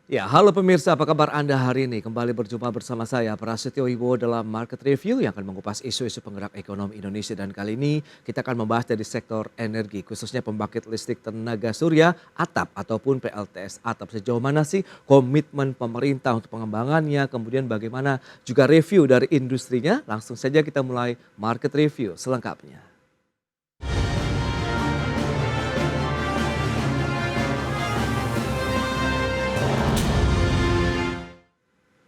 Ya, halo pemirsa, apa kabar Anda hari ini? Kembali berjumpa bersama saya, Prasetyo Wibowo dalam Market Review yang akan mengupas isu-isu penggerak ekonomi Indonesia. Dan kali ini kita akan membahas dari sektor energi, khususnya pembangkit listrik tenaga surya, ATAP ataupun PLTS ATAP. Sejauh mana sih komitmen pemerintah untuk pengembangannya, kemudian bagaimana juga review dari industrinya? Langsung saja kita mulai Market Review selengkapnya.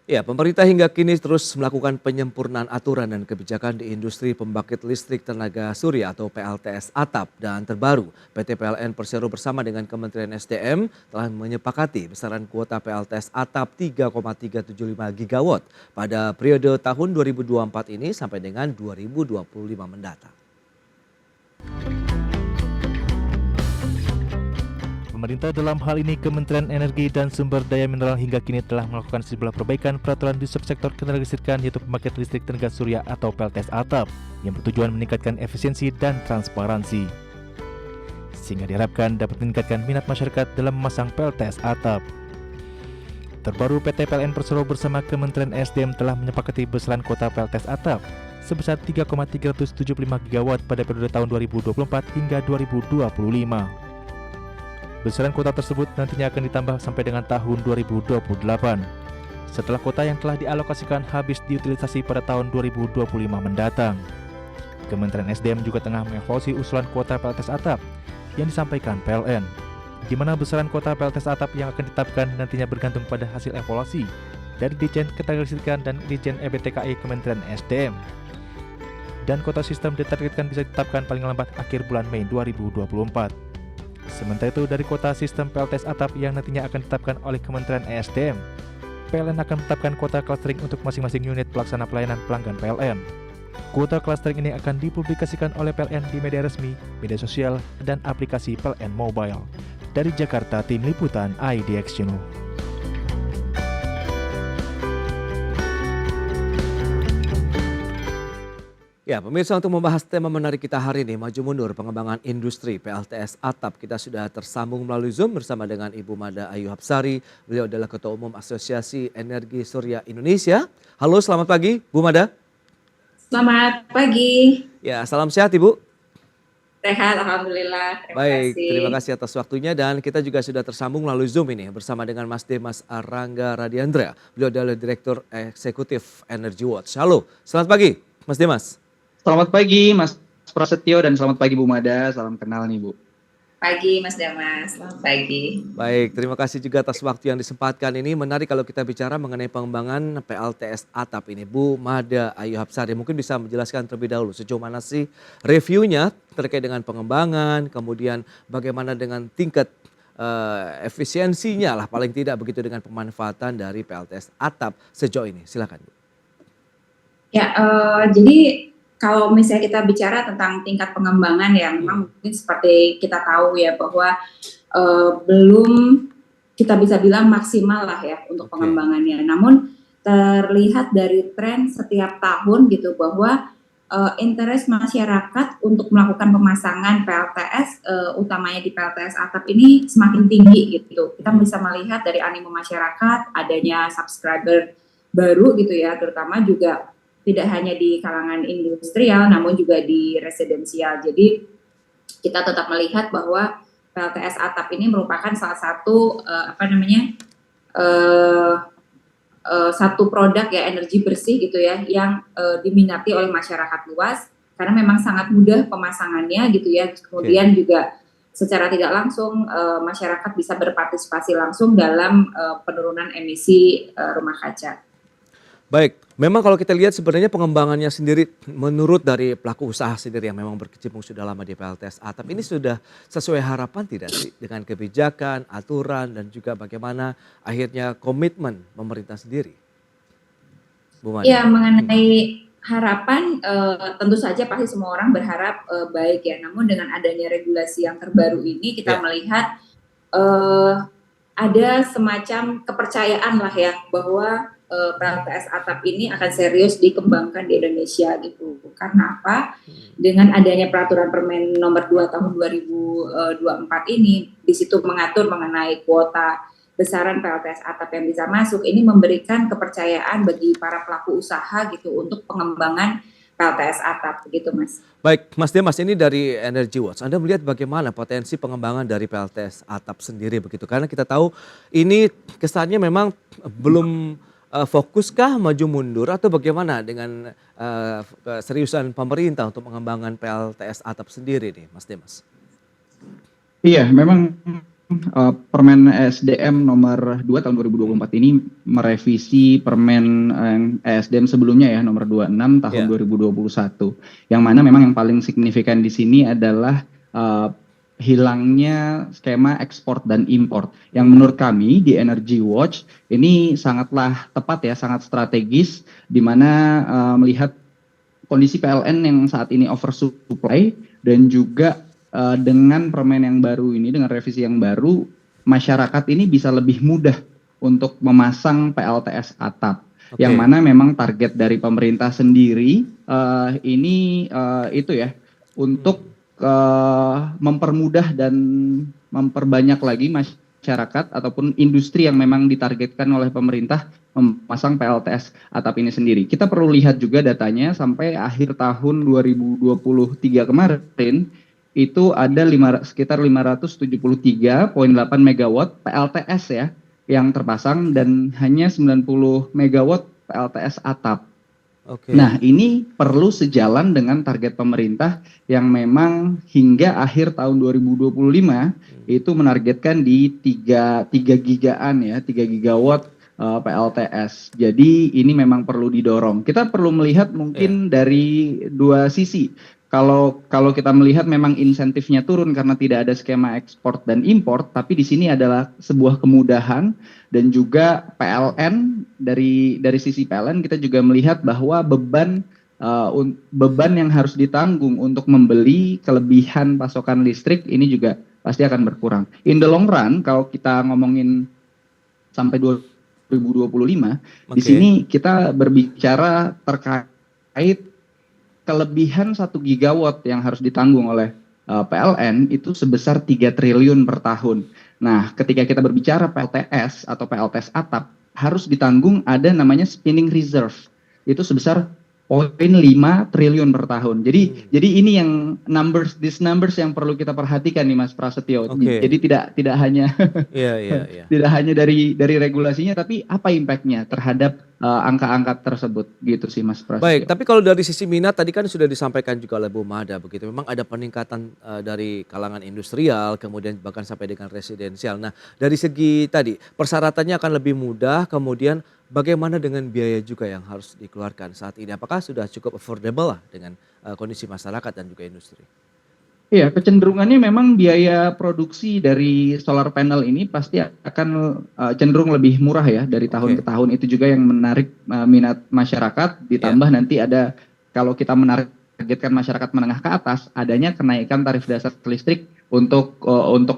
Ya, pemerintah hingga kini terus melakukan penyempurnaan aturan dan kebijakan di industri pembangkit listrik tenaga surya atau PLTS ATAP. Dan terbaru, PT PLN Persero bersama dengan Kementerian SDM telah menyepakati besaran kuota PLTS ATAP 3,375 gigawatt pada periode tahun 2024 ini sampai dengan 2025 mendatang. Pemerintah dalam hal ini Kementerian Energi dan Sumber Daya Mineral hingga kini telah melakukan sejumlah perbaikan peraturan di subsektor ketenagalistrikan yaitu pembangkit listrik tenaga surya atau PLTS ATAP yang bertujuan meningkatkan efisiensi dan transparansi. Sehingga diharapkan dapat meningkatkan minat masyarakat dalam memasang PLTS ATAP. Terbaru PT PLN Persero bersama Kementerian SDM telah menyepakati besaran kuota PLTS ATAP sebesar 3,375 gigawatt pada periode tahun 2024 hingga 2025. Besaran kuota tersebut nantinya akan ditambah sampai dengan tahun 2028. Setelah kuota yang telah dialokasikan habis diutilisasi pada tahun 2025 mendatang. Kementerian SDM juga tengah mengevaluasi usulan kuota PLTS ATAP yang disampaikan PLN, di mana besaran kuota PLTS ATAP yang akan ditetapkan nantinya bergantung pada hasil evaluasi dari Ditjen Ketenagalistrikan dan Ditjen EBTKI Kementerian SDM. Dan kuota sistem ditargetkan bisa ditetapkan paling lambat akhir bulan Mei 2024. Sementara itu dari kuota sistem PLTS ATAP yang nantinya akan ditetapkan oleh Kementerian ESDM, PLN akan menetapkan kuota clustering untuk masing-masing unit pelaksana pelayanan pelanggan PLN. Kuota clustering ini akan dipublikasikan oleh PLN di media resmi, media sosial, dan aplikasi PLN Mobile. Dari Jakarta, Tim Liputan IDX Channel. Ya, pemirsa, untuk membahas tema menarik kita hari ini, maju mundur pengembangan industri PLTS ATAP. Kita sudah tersambung melalui Zoom bersama dengan Ibu Mada Ayu Hapsari. Beliau adalah Ketua Umum Asosiasi Energi Surya Indonesia. Halo, selamat pagi Bu Mada. Selamat pagi. Ya, salam sehat Ibu. Sehat, Alhamdulillah. Baik, terima kasih atas waktunya dan kita juga sudah tersambung melalui Zoom ini bersama dengan Mas Dimas Arangga Radiandra. Beliau adalah Direktur Eksekutif Energy Watch. Halo, selamat pagi Mas Dimas. Selamat pagi Mas Prasetyo dan selamat pagi Bu Mada, salam kenal nih Bu. Pagi Mas Damas, selamat pagi. Baik, terima kasih juga atas waktu yang disempatkan ini. Menarik kalau kita bicara mengenai pengembangan PLTS ATAP ini. Bu Mada Ayu Hapsari mungkin bisa menjelaskan terlebih dahulu sejauh mana sih reviewnya terkait dengan pengembangan, kemudian bagaimana dengan tingkat efisiensinya lah paling tidak begitu dengan pemanfaatan dari PLTS ATAP sejauh ini. Silakan Bu. Ya, jadi kalau misalnya kita bicara tentang tingkat pengembangan ya memang mungkin seperti kita tahu ya bahwa belum kita bisa bilang maksimal lah ya untuk pengembangannya. Namun terlihat dari tren setiap tahun gitu bahwa interest masyarakat untuk melakukan pemasangan PLTS utamanya di PLTS ATAP ini semakin tinggi gitu. Kita bisa melihat dari animo masyarakat, adanya subscriber baru gitu ya, terutama juga tidak hanya di kalangan industrial, namun juga di residensial. Jadi kita tetap melihat bahwa PLTS ATAP ini merupakan salah satu satu produk ya energi bersih gitu ya, yang diminati oleh masyarakat luas karena memang sangat mudah pemasangannya gitu ya. Kemudian juga secara tidak langsung masyarakat bisa berpartisipasi langsung dalam penurunan emisi rumah kaca. Baik, memang kalau kita lihat sebenarnya pengembangannya sendiri menurut dari pelaku usaha sendiri yang memang berkecimpung sudah lama di PLTS ATAP ini sudah sesuai harapan tidak sih dengan kebijakan, aturan dan juga bagaimana akhirnya komitmen pemerintah sendiri? Bu Mada. Ya, mengenai harapan tentu saja pasti semua orang berharap baik ya. Namun dengan adanya regulasi yang terbaru ini kita melihat ada semacam kepercayaan lah ya bahwa PLTS ATAP ini akan serius dikembangkan di Indonesia gitu. Karena apa? Dengan adanya peraturan Permen nomor 2 tahun 2024 ini, di situ mengatur mengenai kuota besaran PLTS atap yang bisa masuk, ini memberikan kepercayaan bagi para pelaku usaha gitu untuk pengembangan PLTS atap begitu Mas. Baik, Mas Demas, ini dari Energy Watch. Anda melihat bagaimana potensi pengembangan dari PLTS atap sendiri begitu? Karena kita tahu ini kesannya memang belum fokuskah maju mundur atau bagaimana dengan keseriusan pemerintah untuk pengembangan PLTS atap sendiri nih, Mas Demas? Iya, memang Permen ESDM nomor 2 tahun 2024 ini merevisi Permen ESDM sebelumnya ya nomor 26 tahun 2021. Yang mana memang yang paling signifikan di sini adalah hilangnya skema ekspor dan impor. Yang menurut kami di Energy Watch ini sangatlah tepat ya, sangat strategis di mana melihat kondisi PLN yang saat ini oversupply dan juga dengan permen yang baru ini, dengan revisi yang baru, masyarakat ini bisa lebih mudah untuk memasang PLTS atap. Yang mana memang target dari pemerintah sendiri ini itu ya, untuk mempermudah dan memperbanyak lagi masyarakat ataupun industri yang memang ditargetkan oleh pemerintah memasang PLTS atap ini sendiri. Kita perlu lihat juga datanya sampai akhir tahun 2023 kemarin, itu ada sekitar 573,8 megawatt PLTS ya yang terpasang dan hanya 90 megawatt PLTS atap. Nah, ini perlu sejalan dengan target pemerintah yang memang hingga akhir tahun 2025 itu menargetkan di 3 gigaan ya, 3 gigawatt PLTS. Jadi ini memang perlu didorong. Kita perlu melihat mungkin dari dua sisi. Kalau kita melihat memang insentifnya turun karena tidak ada skema ekspor dan impor, tapi di sini adalah sebuah kemudahan dan juga PLN dari sisi PLN kita juga melihat bahwa beban yang harus ditanggung untuk membeli kelebihan pasokan listrik ini juga pasti akan berkurang. In the long run kalau kita ngomongin sampai 2025, di sini kita berbicara terkait kelebihan 1 gigawatt yang harus ditanggung oleh PLN itu sebesar 3 triliun per tahun. Nah, ketika kita berbicara PLTS atau PLTS atap, harus ditanggung ada namanya spinning reserve. Itu sebesar 0,5 triliun per tahun. Jadi ini yang these numbers yang perlu kita perhatikan nih Mas Prasetyo. Jadi tidak hanya tidak hanya dari regulasinya, tapi apa impactnya terhadap angka-angka tersebut gitu sih Mas Prasetyo. Baik, tapi kalau dari sisi minat tadi kan sudah disampaikan juga oleh Bu Mada begitu. Memang ada peningkatan dari kalangan industrial, kemudian bahkan sampai dengan residensial. Nah, dari segi tadi persyaratannya akan lebih mudah, kemudian bagaimana dengan biaya juga yang harus dikeluarkan saat ini? Apakah sudah cukup affordable lah dengan kondisi masyarakat dan juga industri? Iya, kecenderungannya memang biaya produksi dari solar panel ini pasti akan cenderung lebih murah ya dari tahun ke tahun. Itu juga yang menarik minat masyarakat, ditambah nanti ada kalau kita menargetkan masyarakat menengah ke atas, adanya kenaikan tarif dasar listrik untuk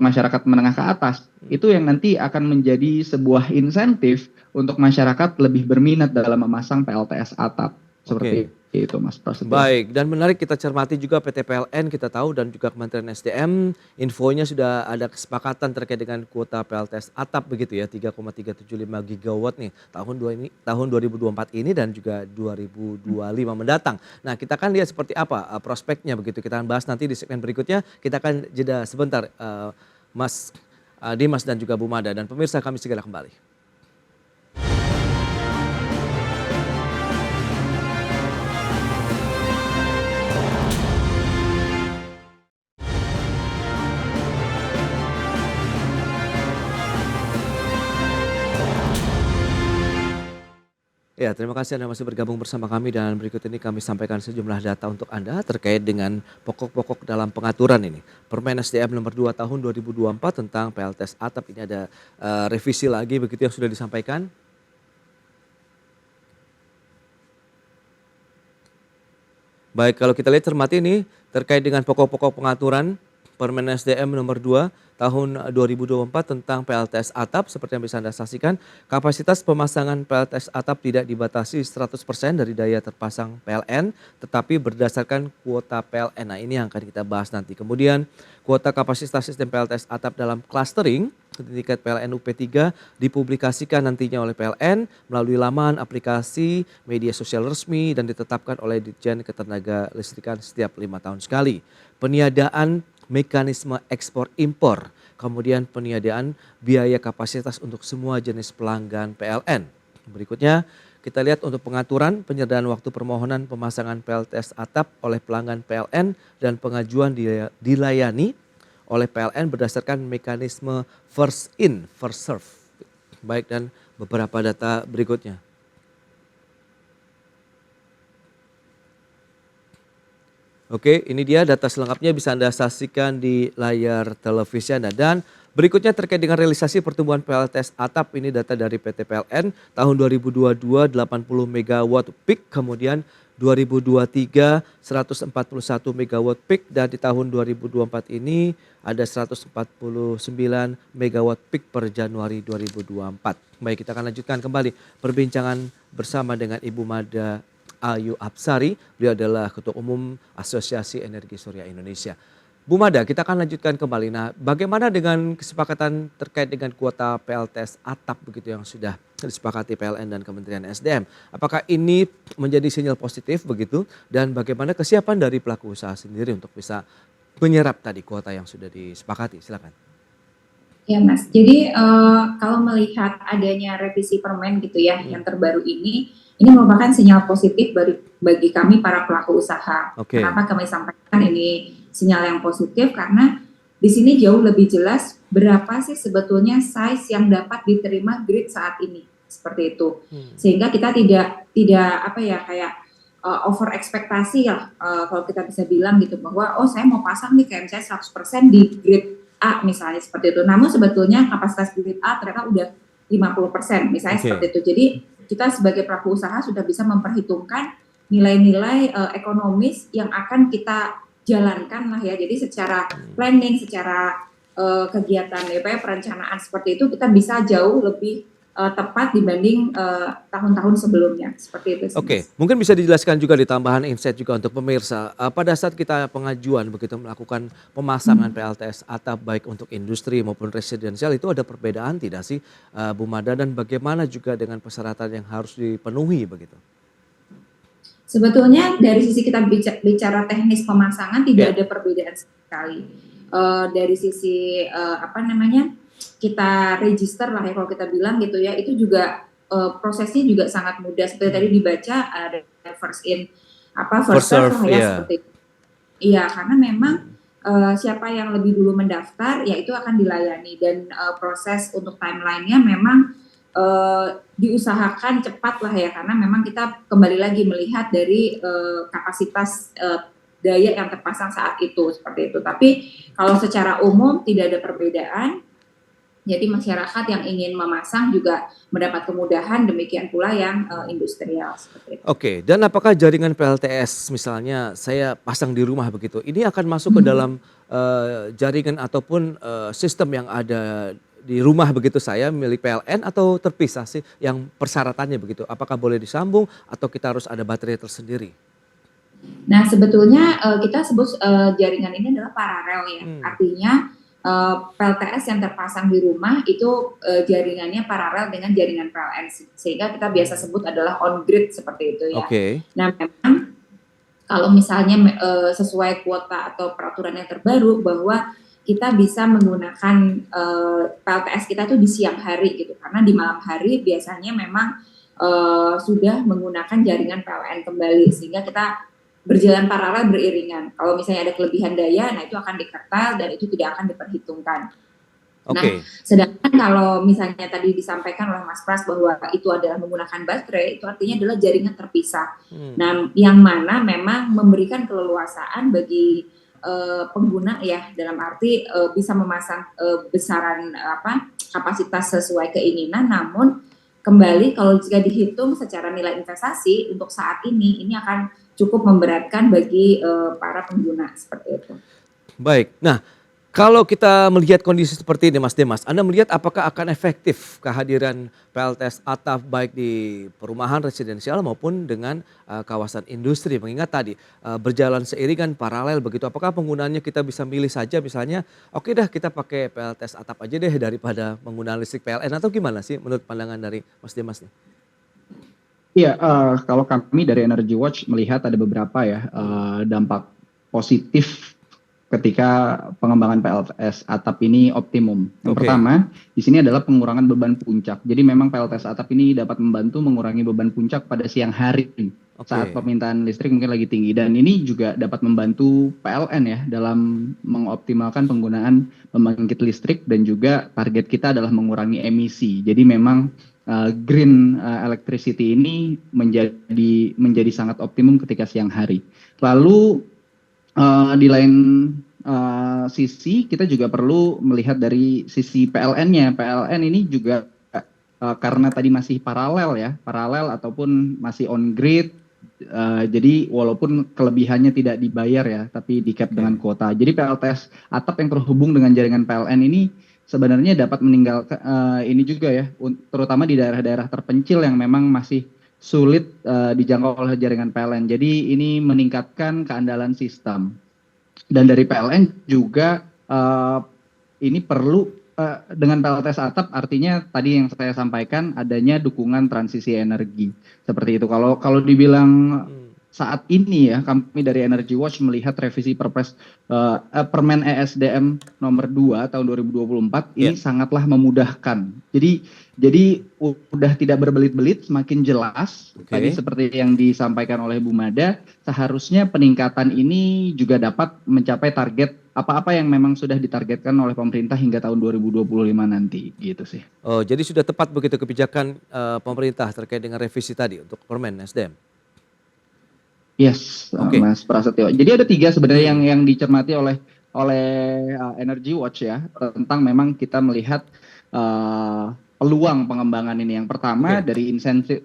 masyarakat menengah ke atas. Itu yang nanti akan menjadi sebuah insentif untuk masyarakat lebih berminat dalam memasang PLTS atap. Seperti itu Mas Prasetyo. Baik, dan menarik kita cermati juga PT PLN kita tahu dan juga Kementerian SDM infonya sudah ada kesepakatan terkait dengan kuota PLTS atap begitu ya 3,375 gigawatt nih tahun 2024 ini dan juga 2025 mendatang. Nah, kita akan lihat seperti apa prospeknya begitu. Kita akan bahas nanti di segmen berikutnya. Kita akan jeda sebentar Mas Dimas dan juga Bu Mada, dan pemirsa kami segera kembali. Ya, terima kasih Anda masih bergabung bersama kami dan berikut ini kami sampaikan sejumlah data untuk Anda terkait dengan pokok-pokok dalam pengaturan ini. Permen SDM nomor 2 tahun 2024 tentang PLTS atap ini ada revisi lagi begitu yang sudah disampaikan. Baik, kalau kita lihat cermati ini terkait dengan pokok-pokok pengaturan Permen SDM nomor 2 tahun 2024 tentang PLTS atap. Seperti yang bisa Anda saksikan, kapasitas pemasangan PLTS atap tidak dibatasi 100% dari daya terpasang PLN, tetapi berdasarkan kuota PLN. Nah, ini yang akan kita bahas nanti. Kemudian kuota kapasitas sistem PLTS atap dalam clustering tingkat PLN UP3 dipublikasikan nantinya oleh PLN melalui laman, aplikasi, media sosial resmi dan ditetapkan oleh Ditjen Ketenagalistrikan setiap 5 tahun sekali. Peniadaan mekanisme ekspor impor, kemudian peniadaan biaya kapasitas untuk semua jenis pelanggan PLN. Berikutnya kita lihat untuk pengaturan penyertaan waktu permohonan pemasangan PLTS atap oleh pelanggan PLN dan pengajuan dilayani oleh PLN berdasarkan mekanisme first in, first serve. Baik, dan beberapa data berikutnya. Oke, ini dia data selengkapnya bisa Anda saksikan di layar televisi Anda. Dan berikutnya terkait dengan realisasi pertumbuhan PLTS atap, ini data dari PT PLN tahun 2022 80 megawatt peak, kemudian 2023 141 megawatt peak, dan di tahun 2024 ini ada 149 megawatt peak per Januari 2024. Baik, kita akan lanjutkan kembali perbincangan bersama dengan Ibu Mada Ayu Apsari. Beliau adalah Ketua Umum Asosiasi Energi Surya Indonesia. Bu Mada, kita akan lanjutkan kembali. Nah, bagaimana dengan kesepakatan terkait dengan kuota PLTS atap begitu yang sudah disepakati PLN dan Kementerian SDM? Apakah ini menjadi sinyal positif begitu? Dan bagaimana kesiapan dari pelaku usaha sendiri untuk bisa menyerap tadi kuota yang sudah disepakati? Silakan. Ya Mas, jadi kalau melihat adanya revisi permen gitu ya yang terbaru ini merupakan sinyal positif bagi kami para pelaku usaha. Oke. Kenapa kami sampaikan ini sinyal yang positif? Karena di sini jauh lebih jelas berapa sih sebetulnya size yang dapat diterima grid saat ini, seperti itu. Sehingga kita tidak apa ya kayak over ekspektasi ya, kalau kita bisa bilang gitu bahwa oh saya mau pasang nih kayak misalnya 100% di grid A misalnya seperti itu. Namun sebetulnya kapasitas grid A ternyata udah 50% misalnya seperti itu. Jadi kita sebagai pelaku usaha sudah bisa memperhitungkan nilai-nilai ekonomis yang akan kita jalankan lah ya. Jadi secara planning, secara kegiatan perencanaan seperti itu kita bisa jauh lebih tepat dibanding tahun-tahun sebelumnya seperti itu. Oke, mungkin bisa dijelaskan juga di tambahan insight juga untuk pemirsa. Pada saat kita pengajuan begitu melakukan pemasangan PLTS atap baik untuk industri maupun residensial, itu ada perbedaan tidak sih Bu Mada, dan bagaimana juga dengan persyaratan yang harus dipenuhi begitu? Sebetulnya dari sisi kita bicara teknis pemasangan tidak ada perbedaan sekali. Dari sisi kita register lah ya kalau kita bilang gitu ya, itu juga prosesnya juga sangat mudah seperti tadi dibaca ada first in first serve ya seperti itu. Iya, karena memang siapa yang lebih dulu mendaftar ya itu akan dilayani, dan proses untuk timelinenya memang diusahakan cepat lah ya, karena memang kita kembali lagi melihat dari kapasitas daya yang terpasang saat itu seperti itu. Tapi kalau secara umum tidak ada perbedaan. Jadi masyarakat yang ingin memasang juga mendapat kemudahan, demikian pula yang industrial seperti itu. Oke, dan apakah jaringan PLTS misalnya saya pasang di rumah begitu, ini akan masuk ke dalam jaringan ataupun sistem yang ada di rumah begitu saya milik PLN, atau terpisah sih yang persyaratannya begitu? Apakah boleh disambung atau kita harus ada baterai tersendiri? Nah sebetulnya kita sebut jaringan ini adalah paralel ya, artinya PLTS yang terpasang di rumah itu jaringannya paralel dengan jaringan PLN, sehingga kita biasa sebut adalah on grid seperti itu ya. Nah memang kalau misalnya sesuai kuota atau peraturan yang terbaru bahwa kita bisa menggunakan PLTS kita tuh di siang hari gitu, karena di malam hari biasanya memang sudah menggunakan jaringan PLN kembali, sehingga kita berjalan paralel beriringan. Kalau misalnya ada kelebihan daya, nah itu akan diketal dan itu tidak akan diperhitungkan. Nah, sedangkan kalau misalnya tadi disampaikan oleh Mas Pras bahwa itu adalah menggunakan baterai, itu artinya adalah jaringan terpisah. Nah, yang mana memang memberikan keleluasaan bagi pengguna ya, dalam arti bisa memasang besaran kapasitas sesuai keinginan, namun kembali kalau jika dihitung secara nilai investasi untuk saat ini akan cukup memberatkan bagi para pengguna seperti itu. Baik, nah Kalau kita melihat kondisi seperti ini Mas Demas, Anda melihat apakah akan efektif kehadiran PLTS atap baik di perumahan residensial maupun dengan kawasan industri? Mengingat tadi berjalan seiringan paralel begitu, apakah penggunaannya kita bisa milih saja misalnya, oke dah kita pakai PLTS atap aja deh daripada menggunakan listrik PLN atau gimana sih menurut pandangan dari Mas Demas nih? Iya, kalau kami dari Energy Watch melihat ada beberapa ya dampak positif ketika pengembangan PLTS atap ini optimum. Yang Oke. pertama, di sini adalah pengurangan beban puncak. Jadi memang PLTS atap ini dapat membantu mengurangi beban puncak pada siang hari saat Oke. permintaan listrik mungkin lagi tinggi. Dan ini juga dapat membantu PLN ya dalam mengoptimalkan penggunaan pembangkit listrik dan juga target kita adalah mengurangi emisi. Jadi memang green electricity ini menjadi sangat optimum ketika siang hari. Lalu di lain sisi kita juga perlu melihat dari sisi PLN-nya. PLN ini juga karena tadi masih paralel ataupun masih on grid. Jadi walaupun kelebihannya tidak dibayar ya, tapi di cap dengan kuota. Jadi PLTS atap yang terhubung dengan jaringan PLN ini sebenarnya dapat meninggalkan ini juga ya, terutama di daerah-daerah terpencil yang memang masih sulit dijangkau oleh jaringan PLN. Jadi ini meningkatkan keandalan sistem. Dan dari PLN juga ini perlu dengan PLTS atap artinya tadi yang saya sampaikan adanya dukungan transisi energi seperti itu. Kalau dibilang saat ini ya kami dari Energy Watch melihat revisi Permen ESDM nomor 2 tahun 2024 ini sangatlah memudahkan. Jadi udah tidak berbelit-belit, semakin jelas. Tadi seperti yang disampaikan oleh Bu Mada, seharusnya peningkatan ini juga dapat mencapai target apa-apa yang memang sudah ditargetkan oleh pemerintah hingga tahun 2025 nanti gitu sih. Oh, jadi sudah tepat begitu kebijakan pemerintah terkait dengan revisi tadi untuk Permen SDM. Yes, Mas Prasetyo. Jadi ada 3 sebenarnya yang dicermati oleh Energy Watch ya, tentang memang kita melihat peluang pengembangan ini. Yang pertama dari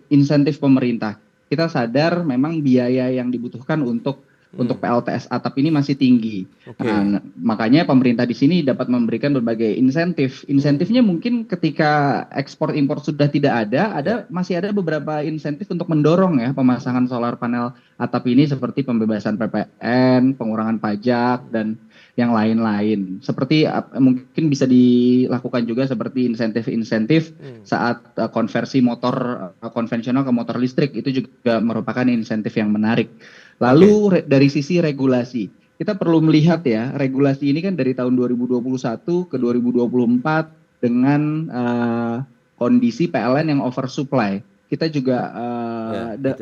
insentif pemerintah. Kita sadar memang biaya yang dibutuhkan untuk PLTS atap ini masih tinggi. Nah, makanya pemerintah di sini dapat memberikan berbagai insentif. Insentifnya mungkin ketika ekspor impor sudah tidak ada masih ada beberapa insentif untuk mendorong ya pemasangan solar panel atap ini seperti pembebasan PPN, pengurangan pajak dan yang lain-lain. Seperti mungkin bisa dilakukan juga seperti insentif-insentif saat konversi motor konvensional ke motor listrik, itu juga merupakan insentif yang menarik. Lalu dari sisi regulasi, kita perlu melihat ya, regulasi ini kan dari tahun 2021 ke 2024 dengan kondisi PLN yang oversupply. Kita juga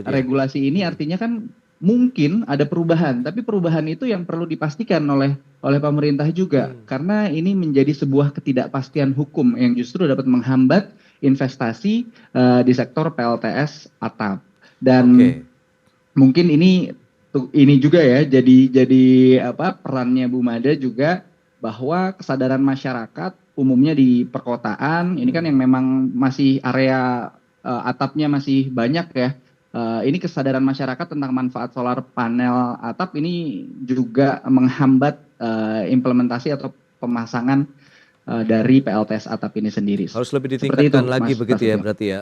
regulasi ini artinya kan mungkin ada perubahan, tapi perubahan itu yang perlu dipastikan oleh pemerintah juga, karena ini menjadi sebuah ketidakpastian hukum yang justru dapat menghambat investasi di sektor PLTS atap. Dan mungkin ini juga ya, jadi perannya Bu Mada juga bahwa kesadaran masyarakat umumnya di perkotaan ini kan yang memang masih area atapnya masih banyak ya. Ini kesadaran masyarakat tentang manfaat solar panel atap ini juga menghambat implementasi atau pemasangan dari PLTS atap ini sendiri. Harus lebih ditingkatkan lagi begitu ya berarti ya.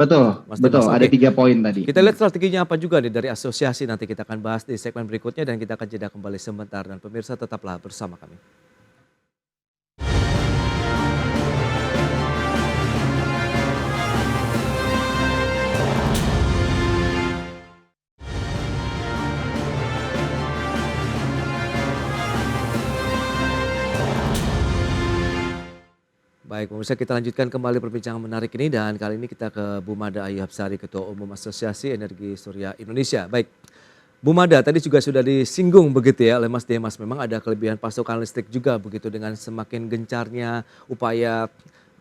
Betul, ada 3 poin tadi. Kita lihat strateginya apa juga nih dari asosiasi, nanti kita akan bahas di segmen berikutnya dan kita akan jeda kembali sebentar, dan pemirsa tetaplah bersama kami. Baik, pemirsa, kita lanjutkan kembali perbincangan menarik ini, dan kali ini kita ke Bu Mada Ayu Hapsari, Ketua Umum Asosiasi Energi Surya Indonesia. Baik, Bu Mada, tadi juga sudah disinggung begitu ya oleh Mas Demas, memang ada kelebihan pasokan listrik juga begitu dengan semakin gencarnya upaya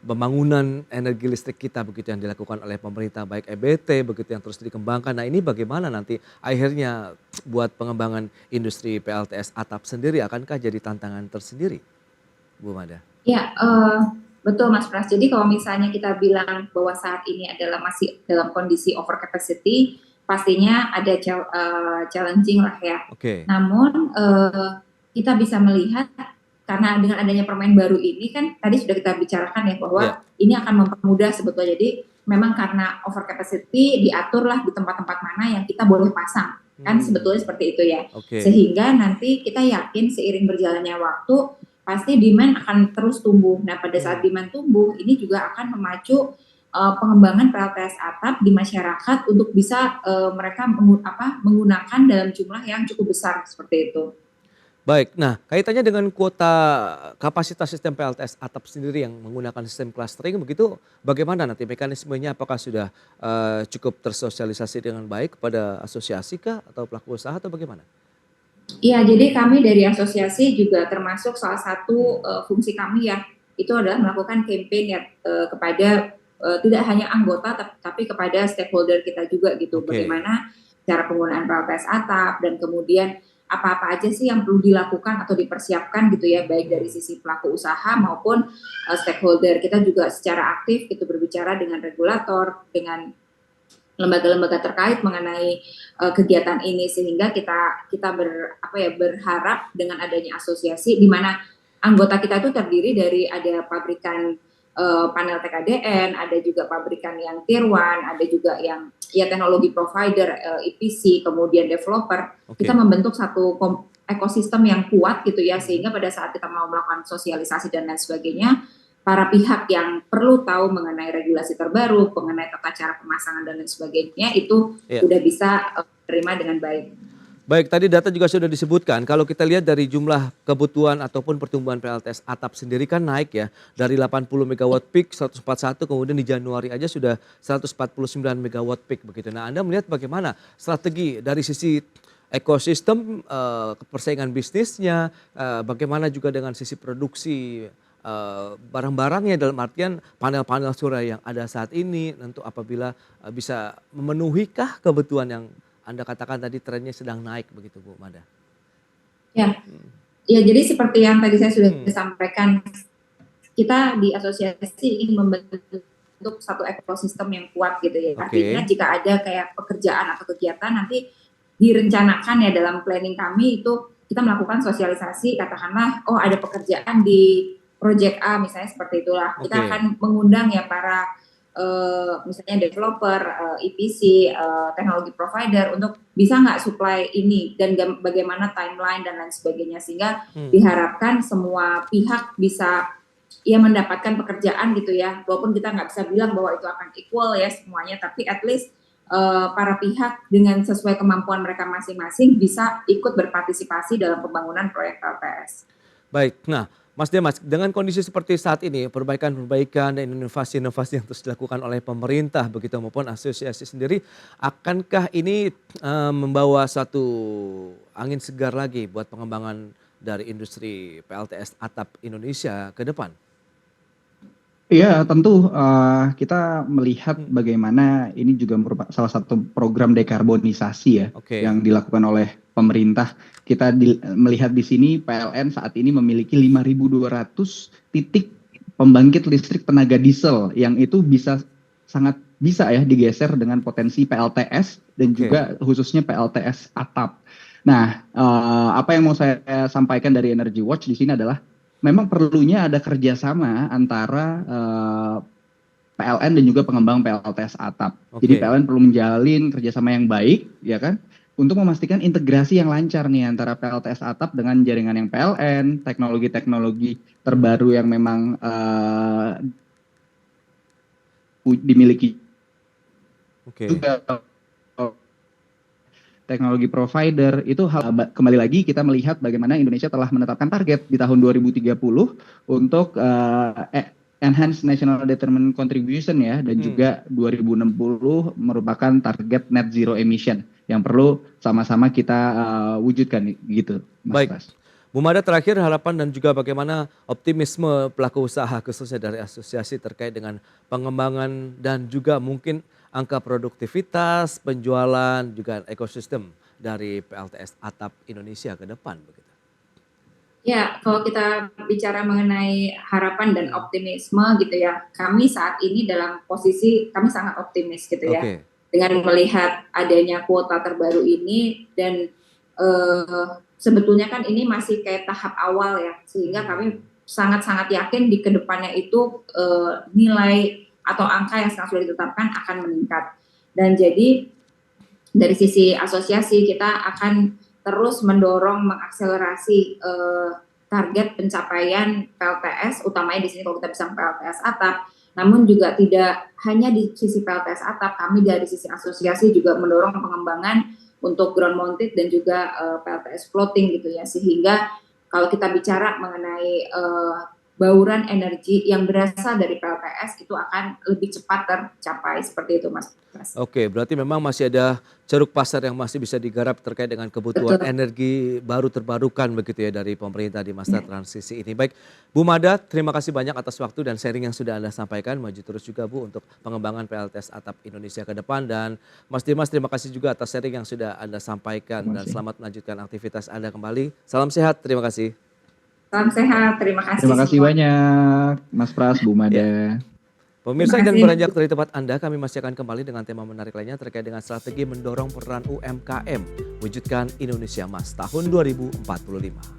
pembangunan energi listrik kita begitu yang dilakukan oleh pemerintah, baik EBT begitu yang terus dikembangkan. Nah, ini bagaimana nanti akhirnya buat pengembangan industri PLTS atap sendiri, akankah jadi tantangan tersendiri, Bu Mada? Ya, betul Mas Pras. Jadi kalau misalnya kita bilang bahwa saat ini adalah masih dalam kondisi over capacity, pastinya ada challenging lah ya. Namun kita bisa melihat karena dengan adanya permen baru ini kan tadi sudah kita bicarakan ya bahwa ini akan mempermudah sebetulnya. Jadi memang karena over capacity diaturlah di tempat-tempat mana yang kita boleh pasang. Kan sebetulnya seperti itu ya. Sehingga nanti kita yakin seiring berjalannya waktu pasti demand akan terus tumbuh. Nah, pada saat demand tumbuh ini juga akan memacu pengembangan PLTS atap di masyarakat untuk bisa mereka menggunakan dalam jumlah yang cukup besar seperti itu. Baik, nah kaitannya dengan kuota kapasitas sistem PLTS atap sendiri yang menggunakan sistem clustering begitu, bagaimana nanti mekanismenya? Apakah sudah cukup tersosialisasi dengan baik kepada asosiasi kah atau pelaku usaha atau bagaimana? Iya, jadi kami dari asosiasi juga termasuk salah satu fungsi kami ya, itu adalah melakukan campaign ya kepada tidak hanya anggota tapi kepada stakeholder kita juga gitu. Bagaimana cara penggunaan PLTS atap dan kemudian apa-apa aja sih yang perlu dilakukan atau dipersiapkan gitu ya, baik dari sisi pelaku usaha maupun stakeholder. Kita juga secara aktif itu berbicara dengan regulator, dengan lembaga-lembaga terkait mengenai kegiatan ini, sehingga kita berharap dengan adanya asosiasi di mana anggota kita itu terdiri dari ada pabrikan panel TKDN, ada juga pabrikan yang tier 1, ada juga yang teknologi provider, EPC, kemudian developer. Kita membentuk satu ekosistem yang kuat gitu ya, sehingga pada saat kita mau melakukan sosialisasi dan lain sebagainya, para pihak yang perlu tahu mengenai regulasi terbaru, mengenai tata cara pemasangan dan lain sebagainya itu sudah bisa terima dengan baik. Baik, tadi data juga sudah disebutkan. Kalau kita lihat dari jumlah kebutuhan ataupun pertumbuhan PLTS atap sendiri kan naik ya. Dari 80 megawatt peak 141, kemudian di Januari aja sudah 149 megawatt peak begitu. Nah, Anda melihat bagaimana strategi dari sisi ekosistem, persaingan bisnisnya, bagaimana juga dengan sisi produksi barang-barangnya, dalam artian panel-panel surya yang ada saat ini, tentu apabila bisa memenuhikah kebutuhan yang Anda katakan tadi trennya sedang naik begitu Bu Mada? Ya, jadi seperti yang tadi saya sudah sampaikan, kita di asosiasi ingin membentuk satu ekosistem yang kuat gitu ya. Artinya jika ada kayak pekerjaan atau kegiatan nanti direncanakan ya dalam planning kami itu kita melakukan sosialisasi, katakanlah ada pekerjaan di project A misalnya seperti itulah. Kita akan mengundang ya para misalnya developer, EPC, teknologi provider untuk bisa nggak supply ini dan bagaimana timeline dan lain sebagainya, sehingga diharapkan semua pihak bisa mendapatkan pekerjaan gitu ya, walaupun kita nggak bisa bilang bahwa itu akan equal ya semuanya, tapi at least para pihak dengan sesuai kemampuan mereka masing-masing bisa ikut berpartisipasi dalam pembangunan proyek PLTS. Baik, nah Mas Demas, dengan kondisi seperti saat ini, perbaikan-perbaikan dan inovasi-inovasi yang terus dilakukan oleh pemerintah begitu maupun asosiasi sendiri, akankah ini membawa satu angin segar lagi buat pengembangan dari industri PLTS atap Indonesia ke depan? Iya, tentu kita melihat bagaimana ini juga merupakan salah satu program dekarbonisasi ya yang dilakukan oleh pemerintah. Kita melihat di sini PLN saat ini memiliki 5.200 titik pembangkit listrik tenaga diesel yang itu sangat bisa ya digeser dengan potensi PLTS dan juga khususnya PLTS atap. Nah, apa yang mau saya sampaikan dari Energy Watch di sini adalah memang perlunya ada kerjasama antara PLN dan juga pengembang PLTS atap. Jadi PLN perlu menjalin kerjasama yang baik, ya kan, untuk memastikan integrasi yang lancar nih antara PLTS atap dengan jaringan yang PLN, teknologi-teknologi terbaru yang memang dimiliki juga teknologi provider. Itu kembali lagi kita melihat bagaimana Indonesia telah menetapkan target di tahun 2030 untuk enhance national determined contribution ya, dan juga 2060 merupakan target net zero emission yang perlu sama-sama kita wujudkan gitu, Mas. Baik. Bu Mada, terakhir harapan dan juga bagaimana optimisme pelaku usaha khususnya dari asosiasi terkait dengan pengembangan dan juga mungkin angka produktivitas, penjualan, juga ekosistem dari PLTS atap Indonesia ke depan begitu. Ya, kalau kita bicara mengenai harapan dan optimisme gitu ya, kami saat ini dalam posisi kami sangat optimis gitu ya. Dengan melihat adanya kuota terbaru ini dan sebetulnya kan ini masih kayak tahap awal ya, sehingga kami sangat-sangat yakin di kedepannya itu nilai atau angka yang sekarang sudah ditetapkan akan meningkat. Dan jadi dari sisi asosiasi kita akan terus mendorong mengakselerasi target pencapaian PLTS, utamanya di sini kalau kita bisa PLTS atap, namun juga tidak hanya di sisi PLTS atap, kami dari sisi asosiasi juga mendorong pengembangan untuk ground mounted dan juga PLTS floating gitu ya, sehingga kalau kita bicara mengenai bauran energi yang berasal dari PLTS itu akan lebih cepat tercapai seperti itu Mas. Oke, berarti memang masih ada ceruk pasar yang masih bisa digarap terkait dengan kebutuhan energi baru terbarukan begitu ya dari pemerintah di masa transisi ini. Baik, Bu Mada, terima kasih banyak atas waktu dan sharing yang sudah Anda sampaikan. Maju terus juga Bu untuk pengembangan PLTS atap Indonesia ke depan, dan Mas Dimas terima kasih juga atas sharing yang sudah Anda sampaikan dan selamat melanjutkan aktivitas Anda kembali. Salam sehat, terima kasih. Salam sehat, terima kasih. Terima kasih semua. banyak Mas Pras, Bu Mada. Pemirsa Terima dan kasih. beranjak dari tempat Anda, kami masih akan kembali dengan tema menarik lainnya terkait dengan strategi mendorong peran UMKM, wujudkan Indonesia Emas tahun 2045.